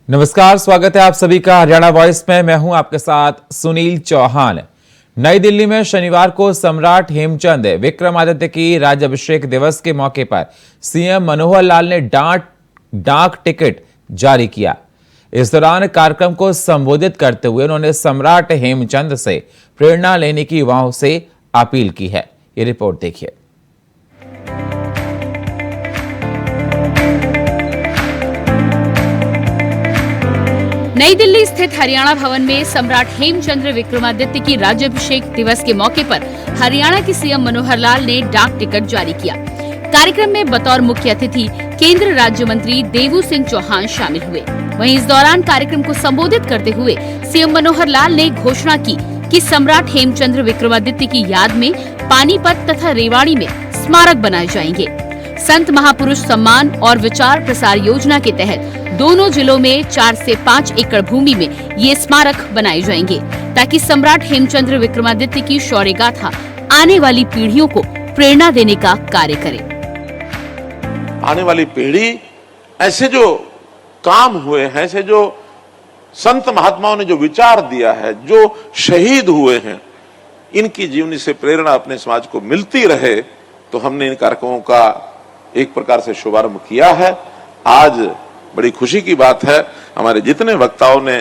नमस्कार, स्वागत है आप सभी का हरियाणा वॉइस में। मैं हूं आपके साथ सुनील चौहान। नई दिल्ली में शनिवार को सम्राट हेमचंद विक्रमादित्य की राज्याभिषेक दिवस के मौके पर सीएम मनोहर लाल ने डाक टिकट जारी किया। इस दौरान कार्यक्रम को संबोधित करते हुए उन्होंने सम्राट हेमचंद से प्रेरणा लेने की युवाओं से अपील की है। ये रिपोर्ट देखिए। नई दिल्ली स्थित हरियाणा भवन में सम्राट हेमचंद्र विक्रमादित्य की राज्याभिषेक दिवस के मौके पर हरियाणा के सीएम मनोहर लाल ने डाक टिकट जारी किया। कार्यक्रम में बतौर मुख्य अतिथि केंद्र राज्य मंत्री देवू सिंह चौहान शामिल हुए। वहीं इस दौरान कार्यक्रम को संबोधित करते हुए सीएम मनोहर लाल ने घोषणा की कि सम्राट हेमचंद्र विक्रमादित्य की याद में पानीपत तथा रेवाड़ी में स्मारक बनाए जाएंगे। संत महापुरुष सम्मान और विचार प्रसार योजना के तहत दोनों जिलों में 4 से 5 एकड़ भूमि में ये स्मारक बनाए जाएंगे, ताकि सम्राट हेमचंद्र विक्रमादित्य की शौर्य गाथा आने वाली पीढ़ियों को प्रेरणा देने का कार्य करे। आने वाली पीढ़ी ऐसे जो काम हुए हैं, ऐसे जो संत महात्माओं ने जो विचार दिया है, जो शहीद हुए हैं, इनकी जीवनी से प्रेरणा अपने समाज को मिलती रहे, तो हमने इन कार्यक्रमों का एक प्रकार से शुभारंभ किया है। आज बड़ी खुशी की बात है, हमारे जितने वक्ताओं ने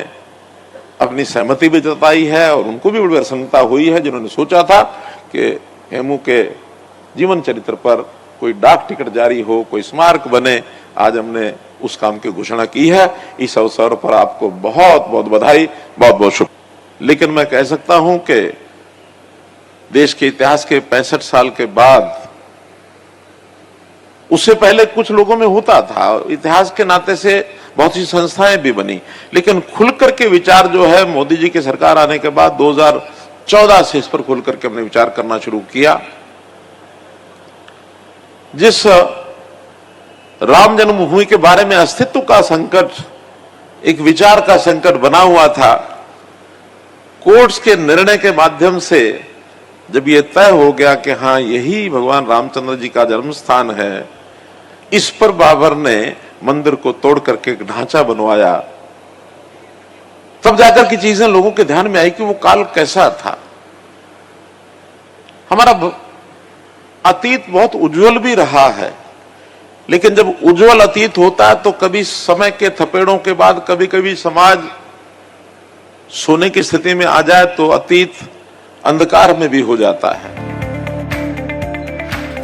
अपनी सहमति भी जताई है और उनको भी बड़ी प्रसन्नता हुई है, जिन्होंने सोचा था कि हेमू के जीवन चरित्र पर कोई डाक टिकट जारी हो, कोई स्मारक बने। आज हमने उस काम की घोषणा की है। इस अवसर पर आपको बहुत बहुत बधाई, बहुत बहुत शुभ। लेकिन मैं कह सकता हूं कि देश के इतिहास के 65 साल के बाद, उससे पहले कुछ लोगों में होता था, इतिहास के नाते से बहुत सी संस्थाएं भी बनी, लेकिन खुलकर के विचार जो है मोदी जी की सरकार आने के बाद 2014 से इस पर खुलकर के हमने विचार करना शुरू किया। जिस राम जन्मभूमि के बारे में अस्तित्व का संकट, एक विचार का संकट बना हुआ था, कोर्ट्स के निर्णय के माध्यम से जब ये तय हो गया कि हाँ यही भगवान रामचंद्र जी का जन्म स्थान है, इस पर बाबर ने मंदिर को तोड़ करके एक ढांचा बनवाया, तब जाकर की चीजें लोगों के ध्यान में आई कि वो काल कैसा था। हमारा अतीत बहुत उज्जवल भी रहा है, लेकिन जब उज्जवल अतीत होता है तो कभी समय के थपेड़ों के बाद कभी कभी समाज सोने की स्थिति में आ जाए तो अतीत अंधकार में भी हो जाता है।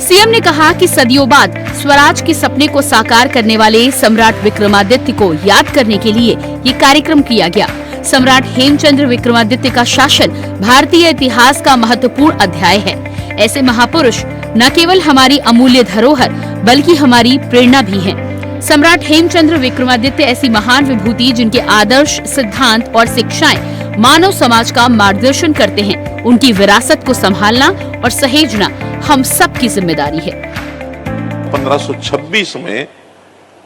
सीएम ने कहा कि सदियों बाद स्वराज के सपने को साकार करने वाले सम्राट विक्रमादित्य को याद करने के लिए ये कार्यक्रम किया गया। सम्राट हेमचंद्र विक्रमादित्य का शासन भारतीय इतिहास का महत्वपूर्ण अध्याय है। ऐसे महापुरुष न केवल हमारी अमूल्य धरोहर बल्कि हमारी प्रेरणा भी हैं। सम्राट हेमचंद्र विक्रमादित्य ऐसी महान विभूति जिनके आदर्श, सिद्धांत और शिक्षाएं मानव समाज का मार्गदर्शन करते हैं। उनकी विरासत को संभालना और सहेजना हम सब की जिम्मेदारी है। 1526 में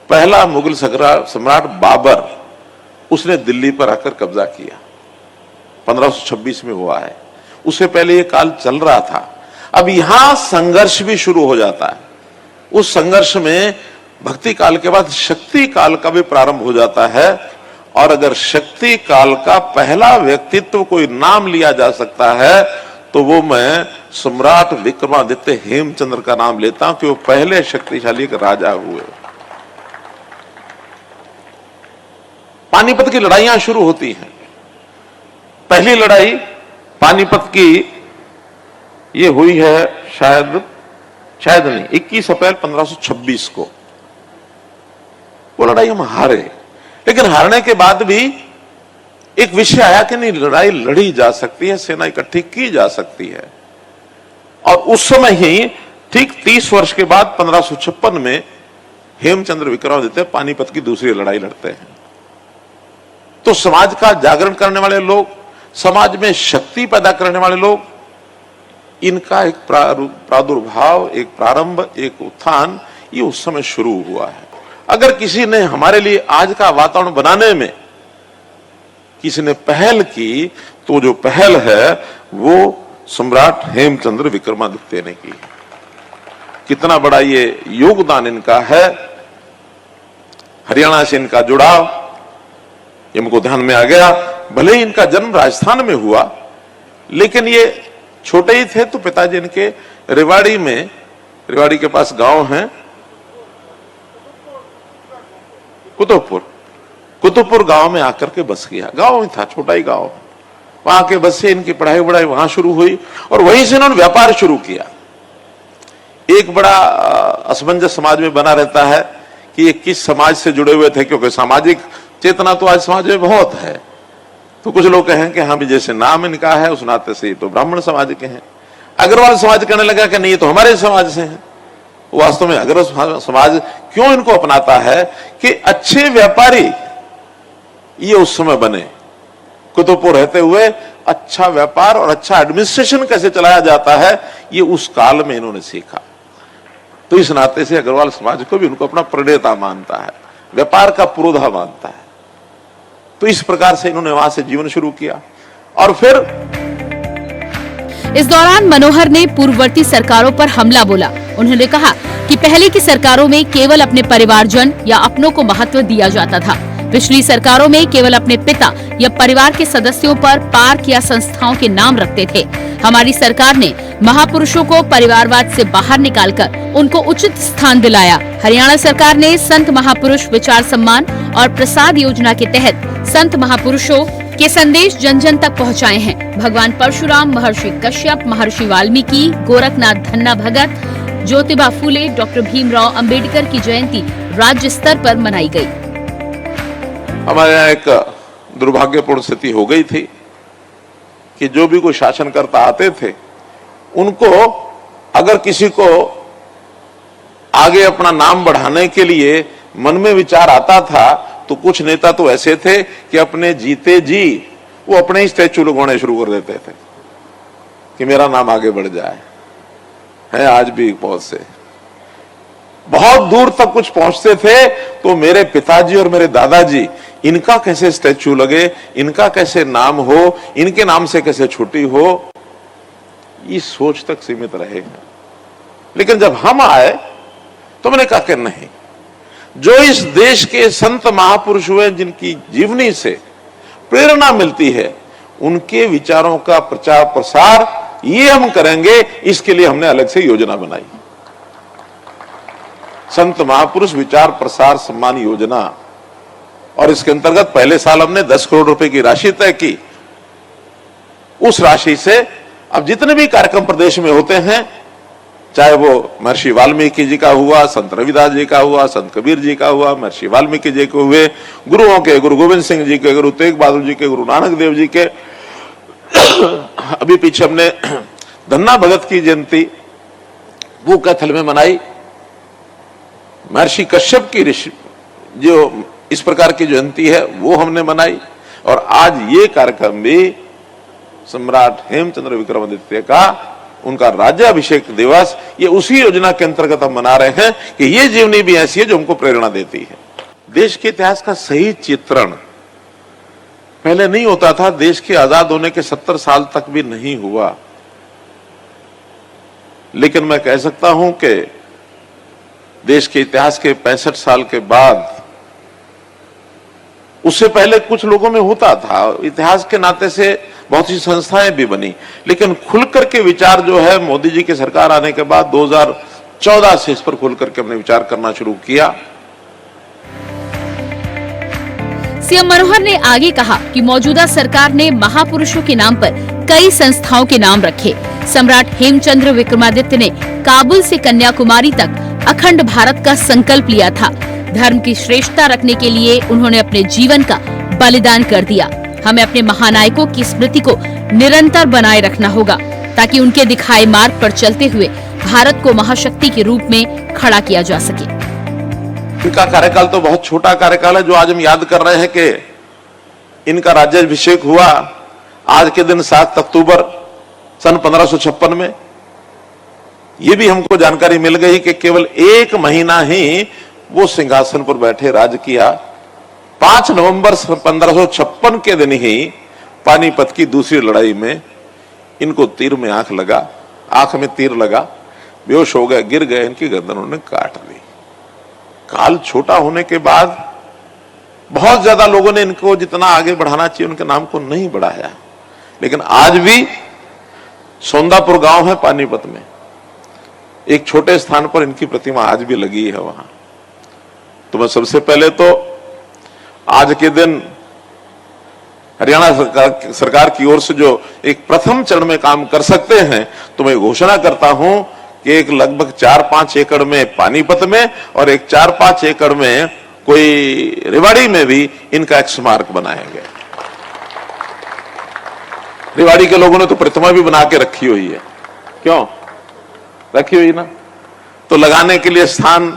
पहला मुगल सम्राट बाबर, उसने दिल्ली पर आकर कब्जा किया। 1526 में हुआ है। उससे पहले ये काल चल रहा था। अब यहां संघर्ष भी शुरू हो जाता है। उस संघर्ष में भक्ति काल के बाद शक्ति काल का भी प्रारंभ हो जाता है। और अगर शक्ति काल का पहला व्यक्तित्व कोई नाम लिया जा सकता है तो वो मैं सम्राट विक्रमादित्य हेमचंद्र का नाम लेता हूं कि वो पहले शक्तिशाली राजा हुए। पानीपत की लड़ाइयां शुरू होती हैं। पहली लड़ाई पानीपत की ये हुई है शायद नहीं 21 अप्रैल 1526 को। वो लड़ाई हम हारे, लेकिन हारने के बाद भी एक विषय आया कि नहीं, लड़ाई लड़ी जा सकती है, सेना इकट्ठी की जा सकती है। और उस समय ही ठीक 30 वर्ष के बाद 1556 में हेमचंद्र विक्रमादित्य पानीपत की दूसरी लड़ाई लड़ते हैं। तो समाज का जागरण करने वाले लोग, समाज में शक्ति पैदा करने वाले लोग, इनका एक प्रादुर्भाव, एक प्रारंभ, एक उत्थान, ये उस समय शुरू हुआ है। अगर किसी ने हमारे लिए आज का वातावरण बनाने में किसी ने पहल की, तो जो पहल है वो सम्राट हेमचंद्र विक्रमादित्य ने की। कितना बड़ा ये योगदान इनका है, हरियाणा से इनका जुड़ाव, ये हमको ध्यान में आ गया। भले ही इनका जन्म राजस्थान में हुआ, लेकिन ये छोटे ही थे तो पिताजी इनके रेवाड़ी में, रेवाड़ी के पास गांव है कुतुबपुर गांव में आकर के बस गया। गांव ही था, छोटा ही गांव। वहां के बस से इनकी पढ़ाई वढ़ाई वहां शुरू हुई और वहीं से इन्होंने व्यापार शुरू किया। एक बड़ा असमंजस समाज में बना रहता है कि ये किस समाज से जुड़े हुए थे, क्योंकि सामाजिक चेतना तो आज समाज में बहुत है। तो कुछ लोग कहें कि हाँ भी जैसे नाम इनका है उस नाते से तो ब्राह्मण समाज के हैं। अग्रवाल समाज कहने लगा कि नहीं ये तो हमारे समाज से हैं। वास्तव में अग्रवाल समाज क्यों इनको अपनाता है कि अच्छे व्यापारी ये उस समय बने। कुतुबपुर रहते हुए अच्छा व्यापार और अच्छा एडमिनिस्ट्रेशन कैसे चलाया जाता है ये उस काल में इन्होंने सीखा। तो इस नाते से अग्रवाल समाज को भी उनको अपना प्रणेता मानता है, व्यापार का पुरोधा मानता है। तो इस प्रकार से इन्होंने वहां से जीवन शुरू किया। और फिर इस दौरान मनोहर ने पूर्ववर्ती सरकारों पर हमला बोला। उन्होंने कहा कि पहले की सरकारों में केवल अपने परिवारजन या अपनों को महत्व दिया जाता था। पिछली सरकारों में केवल अपने पिता या परिवार के सदस्यों पर पार्क या संस्थाओं के नाम रखते थे। हमारी सरकार ने महापुरुषों को परिवारवाद से बाहर निकालकर उनको उचित स्थान दिलाया। हरियाणा सरकार ने संत महापुरुष विचार सम्मान और प्रसाद योजना के तहत संत महापुरुषों के संदेश जन जन तक पहुंचाए हैं। भगवान परशुराम, महर्षि कश्यप, महर्षि वाल्मीकि, गोरखनाथ धन्ना भगत, ज्योतिबा फूले, डॉक्टर भीमराव अंबेडकर की जयंती राज्य स्तर पर मनाई गई। हमारे यहाँ एक दुर्भाग्यपूर्ण स्थिति हो गई थी कि जो भी कोई शासनकर्ता आते थे उनको अगर किसी को आगे अपना नाम बढ़ाने के लिए मन में विचार आता था तो कुछ नेता तो ऐसे थे कि अपने जीते जी वो अपने ही स्टैचू लगाने शुरू कर देते थे कि मेरा नाम आगे बढ़ जाए। है आज भी बहुत से, बहुत दूर तक कुछ पहुंचते थे तो मेरे पिताजी और मेरे दादाजी, इनका कैसे स्टैचू लगे, इनका कैसे नाम हो, इनके नाम से कैसे छुट्टी हो, इस सोच तक सीमित रहे हैं। लेकिन जब हम आए तो मैंने कहा कि नहीं, जो इस देश के संत महापुरुष हुए जिनकी जीवनी से प्रेरणा मिलती है, उनके विचारों का प्रचार प्रसार ये हम करेंगे। इसके लिए हमने अलग से योजना बनाई, संत महापुरुष विचार प्रसार सम्मान योजना। और इसके अंतर्गत पहले साल हमने 10 करोड़ रुपए की राशि तय की। उस राशि से अब जितने भी कार्यक्रम प्रदेश में होते हैं, चाहे वो महर्षि वाल्मीकि जी का हुआ, संत रविदास जी का हुआ, संत कबीर जी का हुआ, महर्षि वाल्मीकि जी के हुए, गुरुओं के, गुरु गोविंद सिंह जी के, गुरु तेग बहादुर जी के, गुरु नानक देव जी के, अभी पीछे हमने धन्ना भगत की जयंती वो कैथल में मनाई, महर्षि कश्यप की जो इस प्रकार की जयंती है वो हमने मनाई। और आज ये कार्यक्रम भी सम्राट हेमचंद्र विक्रमादित्य का उनका राज्याभिषेक दिवस, ये उसी योजना के अंतर्गत हम मना रहे हैं कि ये जीवनी भी ऐसी है जो हमको प्रेरणा देती है। देश के इतिहास का सही चित्रण पहले नहीं होता था। देश के आजाद होने के 70 साल तक भी नहीं हुआ। लेकिन मैं कह सकता हूं कि देश के इतिहास के 65 साल के बाद, उससे पहले कुछ लोगों में होता था, इतिहास के नाते से बहुत सी संस्थाएं भी बनी, लेकिन खुलकर के विचार जो है मोदी जी की सरकार आने के बाद 2014 से इस पर खुलकर के हमने विचार करना शुरू किया। सीएम मनोहर ने आगे कहा कि मौजूदा सरकार ने महापुरुषों के नाम पर कई संस्थाओं के नाम रखे। सम्राट हेमचंद्र विक्रमादित्य ने काबुल से कन्याकुमारी तक अखंड भारत का संकल्प लिया था। धर्म की श्रेष्ठता रखने के लिए उन्होंने अपने जीवन का बलिदान कर दिया। हमें अपने महानायकों की स्मृति को निरंतर बनाए रखना होगा ताकि उनके दिखाए मार्ग पर चलते हुए भारत को महाशक्ति के रूप में खड़ा किया जा सके। इनका कार्यकाल तो बहुत छोटा कार्यकाल है जो आज हम याद कर रहे हैं कि इनका राज्याभिषेक हुआ आज के दिन 7 अक्टूबर सन 1556 में। यह भी हमको जानकारी मिल गई कि केवल 1 महीना ही वो सिंहासन पर बैठे राज किया। 5 नवंबर 1556 के दिन ही पानीपत की दूसरी लड़ाई में इनको तीर में आंख में तीर लगा, बेहोश हो गए, गिर गए, इनकी गर्दन उन्होंने काट ली। काल छोटा होने के बाद बहुत ज्यादा लोगों ने इनको जितना आगे बढ़ाना चाहिए उनके नाम को नहीं बढ़ाया, लेकिन आज भी सोंदापुर गांव है पानीपत में, एक छोटे स्थान पर इनकी प्रतिमा आज भी लगी है वहां। तो मैं सबसे पहले तो आज के दिन हरियाणा सरकार की ओर से जो एक प्रथम चरण में काम कर सकते हैं, तो मैं घोषणा करता हूं कि एक लगभग 4-5 एकड़ में पानीपत में और एक 4-5 एकड़ में कोई रेवाड़ी में भी इनका एक स्मारक बनाएंगे। रेवाड़ी के लोगों ने तो प्रतिमा भी बना के रखी हुई है, क्यों रखी हुई ना, तो लगाने के लिए स्थान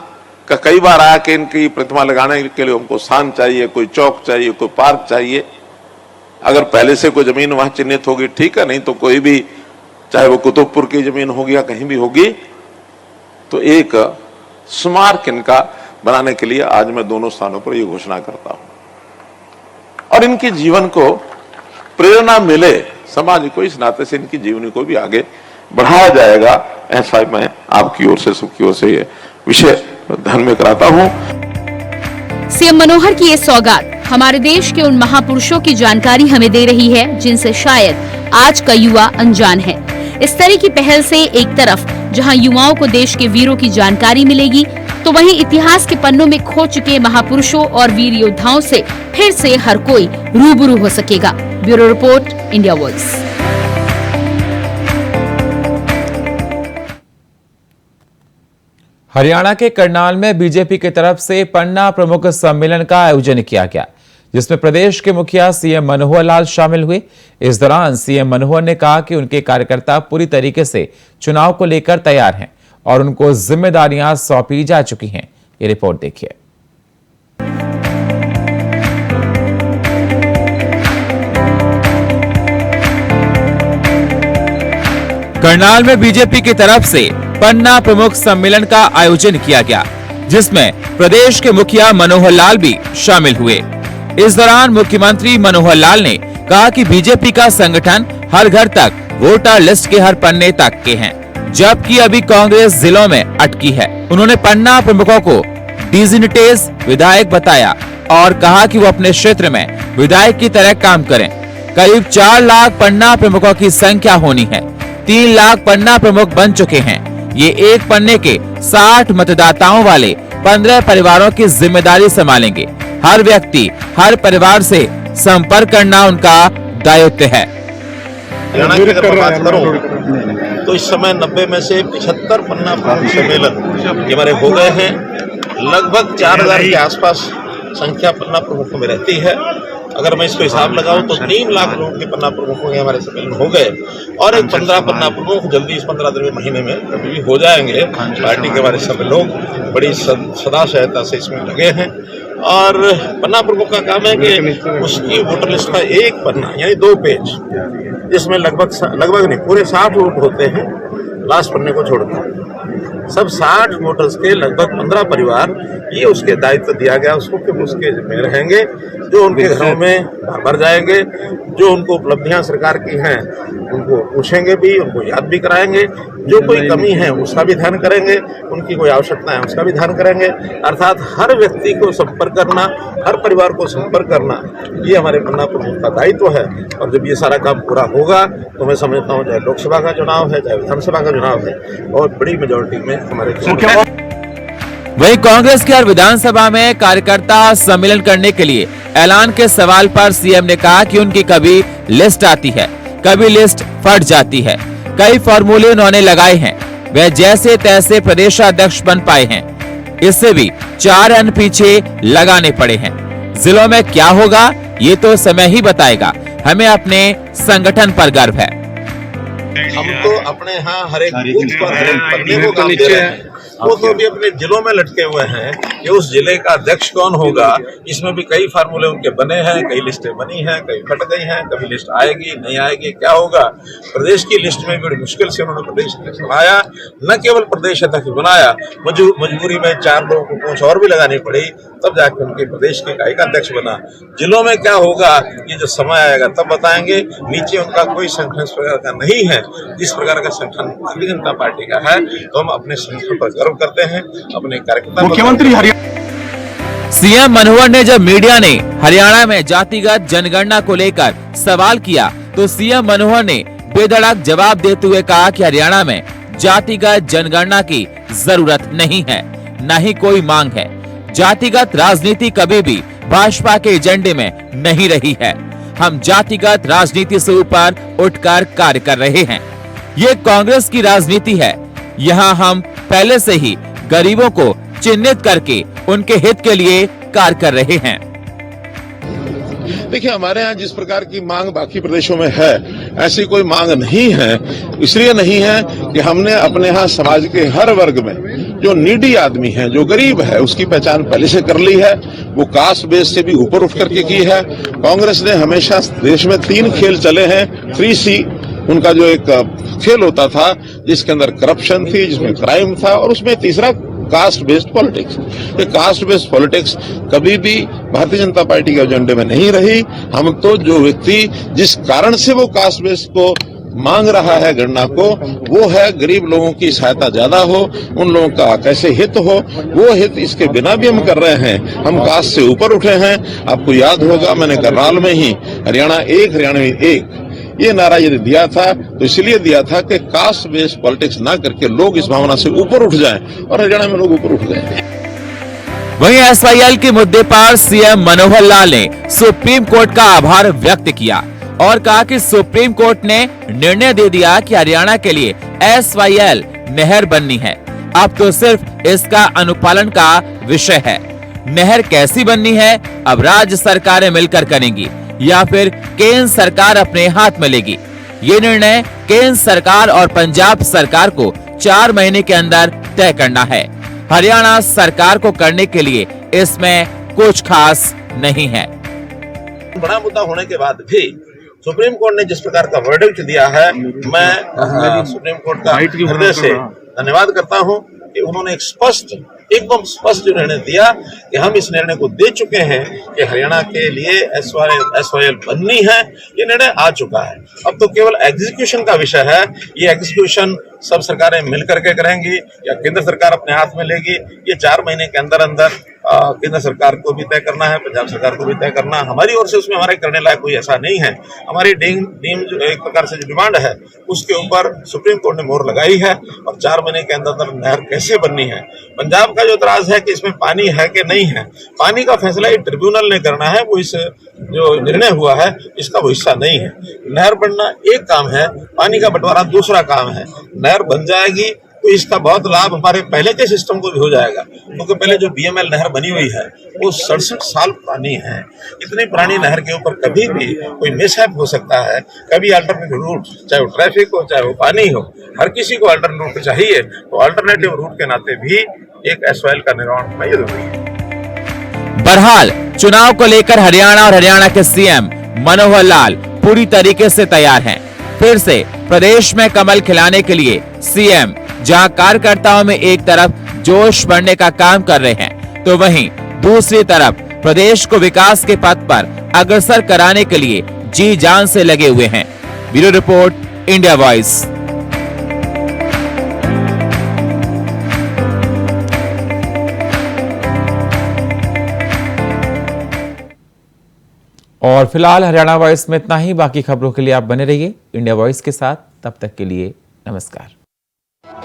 का कई बार आया कि इनकी प्रतिमा लगाने के लिए हमको स्थान चाहिए, कोई चौक चाहिए, कोई पार्क चाहिए। अगर पहले से कोई जमीन वहां चिन्हित होगी ठीक है, नहीं तो कोई भी, चाहे वो कुतुबपुर की जमीन होगी या कहीं भी होगी, तो एक स्मारक इनका बनाने के लिए आज मैं दोनों स्थानों पर यह घोषणा करता हूं। और इनके जीवन को प्रेरणा मिले, समाज को, इस नाते से इनकी जीवनी को भी आगे बढ़ाया जाएगा, ऐसा मैं आपकी ओर से, सबकी ओर से ये विषय ध्यान में कराता हूं। सीएम मनोहर की ये सौगात हमारे देश के उन महापुरुषों की जानकारी हमें दे रही है जिनसे शायद आज का युवा अनजान है। इस तरह की पहल से एक तरफ जहां युवाओं को देश के वीरों की जानकारी मिलेगी, तो वहीं इतिहास के पन्नों में खो चुके महापुरुषों और वीर योद्धाओं से फिर से हर कोई रूबरू हो सकेगा। Bureau report, India voice. Haryana के करनाल में बीजेपी की तरफ से पन्ना प्रमुख सम्मेलन का आयोजन किया गया, जिसमें प्रदेश के मुखिया सीएम मनोहर लाल शामिल हुए। इस दौरान सीएम मनोहर ने कहा कि उनके कार्यकर्ता पूरी तरीके से चुनाव को लेकर तैयार हैं और उनको जिम्मेदारियां सौंपी जा चुकी हैं। ये रिपोर्ट देखिए। करनाल में बीजेपी की तरफ से पन्ना प्रमुख सम्मेलन का आयोजन किया गया, जिसमें प्रदेश के मुखिया मनोहर लाल भी शामिल हुए। इस दौरान मुख्यमंत्री मनोहर लाल ने कहा कि बीजेपी का संगठन हर घर तक वोटर लिस्ट के हर पन्ने तक के हैं, जबकि अभी कांग्रेस जिलों में अटकी है। उन्होंने पन्ना प्रमुखों को डिजिग्नेटेड विधायक बताया और कहा कि वो अपने क्षेत्र में विधायक की तरह काम करें। करीब 4 लाख पन्ना प्रमुखों की संख्या होनी है। 3 लाख पन्ना प्रमुख बन चुके हैं। ये एक पन्ने के 60 मतदाताओं वाले 15 परिवारों की जिम्मेदारी संभालेंगे। हर व्यक्ति, हर परिवार से संपर्क करना उनका दायित्व है। हरियाणा की अगर मैं बात करूं तो इस समय 90 में से 75 पन्ना प्रमुख सम्मेलन ये हमारे हो गए हैं। लगभग 4000 के आसपास संख्या पन्ना प्रमुखों में रहती है। अगर मैं इसको हिसाब लगाऊं तो 3 लाख लोगों के पन्ना प्रमुखों के हमारे सम्मेलन हो गए और एक 15 पन्ना प्रमुख जल्दी इस 15 दिन में, महीने में कभी भी हो जाएंगे। पार्टी के हमारे सभी लोग बड़ी सदा सहायता से इसमें लगे हैं और पन्ना प्रमुख का काम है कि उसकी वोटर लिस्ट का एक पन्ना यानी 2 पेज, जिसमें लगभग नहीं पूरे 60 वोट होते हैं, लास्ट पन्ने को छोड़कर सब 60 वोटर्स के लगभग 15 परिवार, ये उसके दायित्व दिया गया उसको कि उसके में रहेंगे, जो उनके घरों में भर जाएंगे, जो उनको उपलब्धियां सरकार की हैं उनको पूछेंगे भी, उनको याद भी कराएंगे, जो कोई कमी है उसका भी ध्यान करेंगे, उनकी कोई आवश्यकता है उसका भी ध्यान करेंगे। अर्थात हर व्यक्ति को संपर्क करना, हर परिवार को संपर्क करना, ये हमारे पन्ना प्रमुख का दायित्व है। और जब ये सारा काम पूरा होगा तो मैं समझता हूँ चाहे लोकसभा का चुनाव है, चाहे विधानसभा का चुनाव है, और बड़ी मेजोरिटी में हमारे वहीं कांग्रेस की हर विधानसभा में कार्यकर्ता सम्मेलन करने के लिए ऐलान के सवाल पर सीएम ने कहा कि उनकी कभी लिस्ट आती है, कभी लिस्ट फट जाती है। कई फॉर्मूले उन्होंने लगाए हैं, वे जैसे तैसे प्रदेशाध्यक्ष बन पाए हैं। इससे भी 4 अन्य पीछे लगाने पड़े हैं। जिलों में क्या होगा ये तो समय ही बताएगा। हमें अपने संगठन पर गर्व है। हम तो अपने यहाँ हर एक बूथ पर हर एक पन्ने को काम दे रहे हैं। वो तो भी अपने जिलों में लटके हुए हैं कि उस जिले का अध्यक्ष कौन होगा। इसमें भी कई फार्मूले उनके बने हैं, कई लिस्टें बनी हैं, कई फट गई हैं, कभी लिस्ट आएगी नहीं आएगी, क्या होगा। प्रदेश की लिस्ट में बड़ी मुश्किल से उन्होंने प्रदेश अध्यक्ष बनाया, न केवल प्रदेश अध्यक्ष बनाया, मजबूरी में 4 लोगों को पूंछ और भी लगानी पड़ी, तब जाकर उनके प्रदेश के इकाई का अध्यक्ष बना। जिलों में क्या होगा ये जो समय आएगा तब बताएंगे। नीचे उनका कोई संगठन इस प्रकार का नहीं है जिस प्रकार का संगठन भारतीय जनता पार्टी का है, तो हम अपने संगठन पर गर्व करते हैं, अपने कार्यकर्ता। मुख्यमंत्री सीएम मनोहर ने जब मीडिया ने हरियाणा में जातिगत जनगणना को लेकर सवाल किया तो सीएम मनोहर ने बेधड़क जवाब देते हुए कहा कि हरियाणा में जातिगत जनगणना की जरूरत नहीं है, न ही कोई मांग है। जातिगत राजनीति कभी भी भाजपा के एजेंडे में नहीं रही है। हम जातिगत राजनीति से ऊपर उठकर कार्य कर रहे हैं। ये कांग्रेस की राजनीति है। यहाँ हम पहले से ही गरीबों को चिन्हित करके उनके हित के लिए कार्य कर रहे हैं। देखिए, हमारे यहाँ जिस प्रकार की मांग बाकी प्रदेशों में है, ऐसी कोई मांग नहीं है। इसलिए नहीं है कि हमने अपने यहाँ समाज के हर वर्ग में जो नीडी आदमी है, जो गरीब है, उसकी पहचान पहले से कर ली है। वो कास्ट बेस से भी ऊपर उठ करके की है। कांग्रेस ने हमेशा देश में 3 खेल चले हैं। 3C उनका जो एक खेल होता था, जिसके अंदर करप्शन थी, जिसमें क्राइम था, और उसमें तीसरा कास्ट बेस्ड पॉलिटिक्स। ये कास्ट बेस्ड पॉलिटिक्स कभी भी भारतीय जनता पार्टी के एजेंडे में नहीं रही। हम तो जो व्यक्ति जिस कारण से वो कास्ट बेस्ड को मांग रहा है गणना को, वो है गरीब लोगों की सहायता ज्यादा हो, उन लोगों का कैसे हित हो, वो हित इसके बिना भी हम कर रहे हैं। हम कास्ट से ऊपर उठे हैं। आपको याद होगा, मैंने करनाल में ही हरियाणा एक, हरियाणा में एक, ये नारा यदि दिया था तो इसलिए दिया था कि कास्ट बेस्ड पॉलिटिक्स ना करके लोग इस भावना से ऊपर उठ जाएं, और हरियाणा में लोग ऊपर उठ गए। वहीं SYL के मुद्दे पर सीएम मनोहर लाल ने सुप्रीम कोर्ट का आभार व्यक्त किया और कहा कि सुप्रीम कोर्ट ने निर्णय दे दिया कि हरियाणा के लिए SYL नहर बननी है। अब तो सिर्फ इसका अनुपालन का विषय है। नहर कैसी बननी है अब राज्य सरकारें मिलकर करेंगी या फिर केंद्र सरकार अपने हाथ में लेगी। ये निर्णय केंद्र सरकार और पंजाब सरकार को 4 महीने के अंदर तय करना है। हरियाणा सरकार को करने के लिए इसमें कुछ खास नहीं है। बड़ा मुद्दा होने के बाद भी सुप्रीम कोर्ट ने जिस प्रकार का वर्डिक्ट दिया है, मैं सुप्रीम कोर्ट का हृदय से धन्यवाद करता हूं कि उन्होंने एकदम स्पष्ट जो निर्णय दिया कि हम इस निर्णय को दे चुके हैं कि हरियाणा के लिए SYL बननी है। ये निर्णय आ चुका है। अब तो केवल एग्जीक्यूशन का विषय है। ये एग्जीक्यूशन सब सरकारें मिलकर के करेंगी या केंद्र सरकार अपने हाथ में लेगी, ये 4 महीने के अंदर अंदर केंद्र सरकार को भी तय करना है, पंजाब सरकार को भी तय करना। हमारी ओर से उसमें हमारे करने लायक कोई ऐसा नहीं है। हमारी डीम जो एक प्रकार से जो डिमांड है, उसके ऊपर सुप्रीम कोर्ट ने मोहर लगाई है और 4 महीने के अंदर अंदर नहर कैसे बननी है। पंजाब का जो एतराज है कि इसमें पानी है कि नहीं है, पानी का फैसला ये ट्रिब्यूनल ने करना है। वो इस जो निर्णय हुआ है इसका वो हिस्सा नहीं है। नहर बनना एक काम है, पानी का बंटवारा दूसरा काम है। नहर बन जाएगी तो इसका बहुत लाभ हमारे पहले के सिस्टम को भी हो जाएगा, क्योंकि पहले जो BML नहर बनी हुई है वो 67 साल पुरानी है। इतनी पुरानी नहर के ऊपर कभी भी कोई मिसहैप हो सकता है। कभी अल्टरनेटिव रूट, चाहे वो ट्रैफिक हो चाहे वो पानी हो, हर किसी को अल्टरनेटिव रूट चाहिए। तो अल्टरनेटिव रूट के नाते भी एक SYL का निर्माण होना जरूरी है। बहरहाल चुनाव को लेकर हरियाणा और हरियाणा के सीएम मनोहर लाल पूरी तरीके से तैयार हैं। फिर से प्रदेश में कमल खिलाने के लिए सीएम जहां कार्यकर्ताओं में एक तरफ जोश बढ़ने का काम कर रहे हैं, तो वहीं दूसरी तरफ प्रदेश को विकास के पथ पर अग्रसर कराने के लिए जी जान से लगे हुए हैं। Bureau report, India voice. और फिलहाल हरियाणा वॉइस में इतना ही। बाकी खबरों के लिए आप बने रहिए इंडिया वॉइस के साथ। तब तक के लिए नमस्कार।